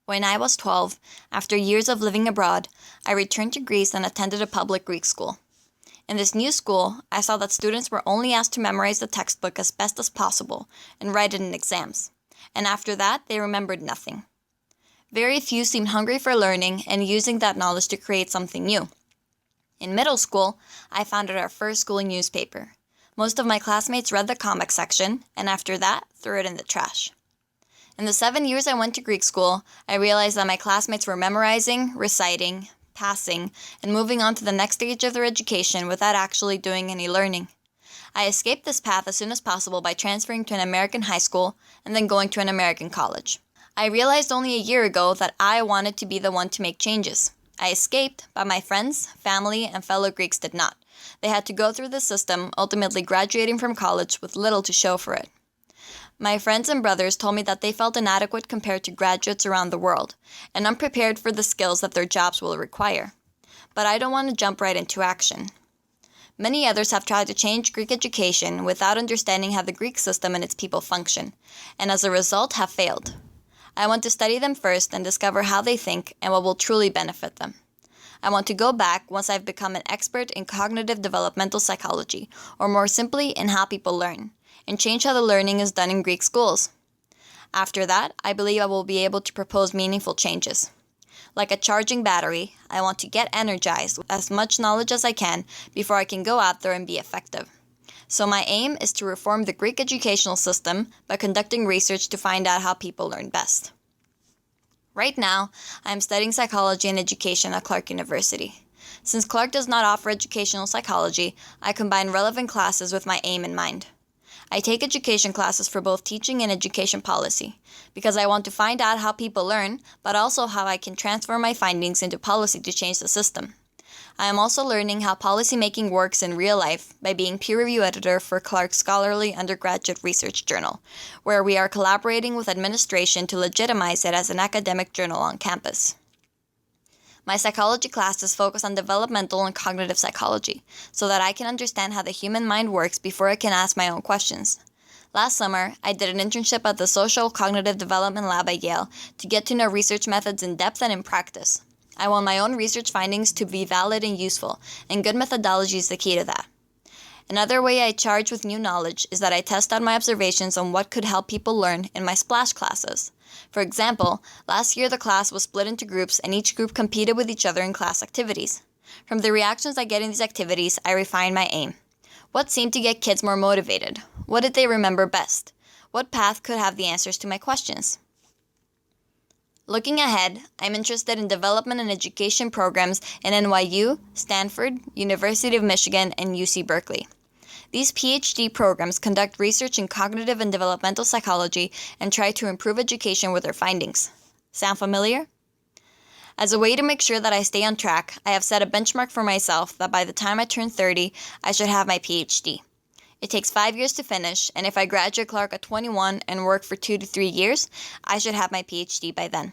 When I was 12, after years of living abroad, I returned to Greece and attended a public Greek school. In this new school, I saw that students were only asked to memorize the textbook as best as possible and write it in exams, and after that, they remembered nothing. Very few seemed hungry for learning and using that knowledge to create something new. In middle school, I founded our first school newspaper. Most of my classmates read the comic section, and after that, threw it in the trash. In the 7 years I went to Greek school, I realized that my classmates were memorizing, reciting, passing, and moving on to the next stage of their education without actually doing any learning. I escaped this path as soon as possible by transferring to an American high school and then going to an American college. I realized only a year ago that I wanted to be the one to make changes. I escaped, but my friends, family, and fellow Greeks did not. They had to go through the system, ultimately graduating from college with little to show for it. My friends and brothers told me that they felt inadequate compared to graduates around the world, and unprepared for the skills that their jobs will require. But I don't want to jump right into action. Many others have tried to change Greek education without understanding how the Greek system and its people function, and as a result have failed. I want to study them first and discover how they think and what will truly benefit them. I want to go back once I've become an expert in cognitive developmental psychology, or more simply, in how people learn, and change how the learning is done in Greek schools. After that, I believe I will be able to propose meaningful changes. Like a charging battery, I want to get energized with as much knowledge as I can before I can go out there and be effective. So my aim is to reform the Greek educational system by conducting research to find out how people learn best. Right now, I am studying psychology and education at Clark University. Since Clark does not offer educational psychology, I combine relevant classes with my aim in mind. I take education classes for both teaching and education policy, because I want to find out how people learn, but also how I can transfer my findings into policy to change the system. I am also learning how policymaking works in real life by being peer review editor for Clark's scholarly undergraduate research journal, where we are collaborating with administration to legitimize it as an academic journal on campus. My psychology classes focus on developmental and cognitive psychology, so that I can understand how the human mind works before I can ask my own questions. Last summer, I did an internship at the Social Cognitive Development Lab at Yale to get to know research methods in depth and in practice. I want my own research findings to be valid and useful, and good methodology is the key to that. Another way I charge with new knowledge is that I test out my observations on what could help people learn in my splash classes. For example, last year the class was split into groups and each group competed with each other in class activities. From the reactions I get in these activities, I refine my aim. What seemed to get kids more motivated? What did they remember best? What path could have the answers to my questions? Looking ahead, I'm interested in development and education programs in NYU, Stanford, University of Michigan, and UC Berkeley. These PhD programs conduct research in cognitive and developmental psychology and try to improve education with their findings. Sound familiar? As a way to make sure that I stay on track, I have set a benchmark for myself that by the time I turn 30, I should have my PhD. It takes 5 years to finish, and if I graduate Clark at 21 and work for 2 to 3 years, I should have my PhD by then.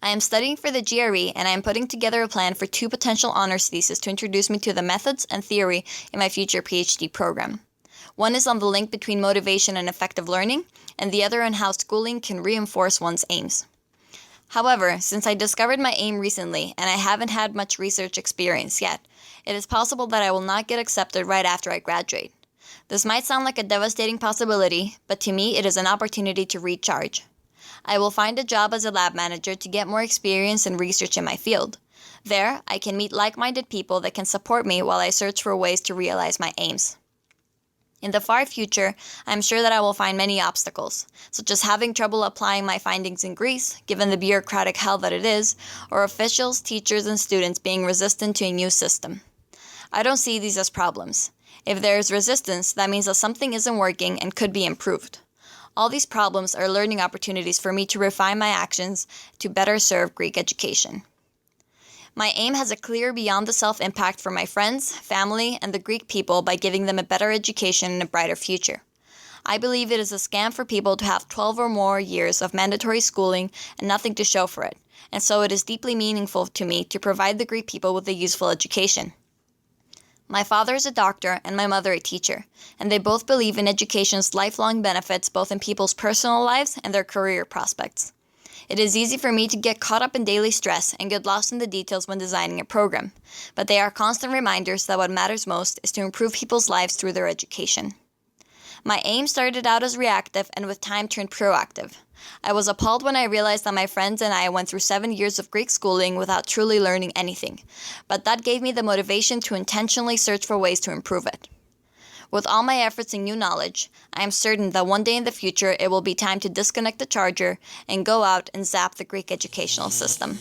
I am studying for the GRE, and I am putting together a plan for 2 potential honors theses to introduce me to the methods and theory in my future PhD program. One is on the link between motivation and effective learning, and the other on how schooling can reinforce one's aims. However, since I discovered my aim recently, and I haven't had much research experience yet, it is possible that I will not get accepted right after I graduate. This might sound like a devastating possibility, but to me it is an opportunity to recharge. I will find a job as a lab manager to get more experience and research in my field. There, I can meet like-minded people that can support me while I search for ways to realize my aims. In the far future, I am sure that I will find many obstacles, such as having trouble applying my findings in Greece, given the bureaucratic hell that it is, or officials, teachers, and students being resistant to a new system. I don't see these as problems. If there is resistance, that means that something isn't working and could be improved. All these problems are learning opportunities for me to refine my actions to better serve Greek education. My aim has a clear beyond-the-self impact for my friends, family, and the Greek people by giving them a better education and a brighter future. I believe it is a scam for people to have 12 or more years of mandatory schooling and nothing to show for it, and so it is deeply meaningful to me to provide the Greek people with a useful education. My father is a doctor and my mother a teacher, and they both believe in education's lifelong benefits both in people's personal lives and their career prospects. It is easy for me to get caught up in daily stress and get lost in the details when designing a program, but they are constant reminders that what matters most is to improve people's lives through their education. My aim started out as reactive and with time turned proactive. I was appalled when I realized that my friends and I went through 7 years of Greek schooling without truly learning anything, but that gave me the motivation to intentionally search for ways to improve it. With all my efforts and new knowledge, I am certain that one day in the future it will be time to disconnect the charger and go out and zap the Greek educational system.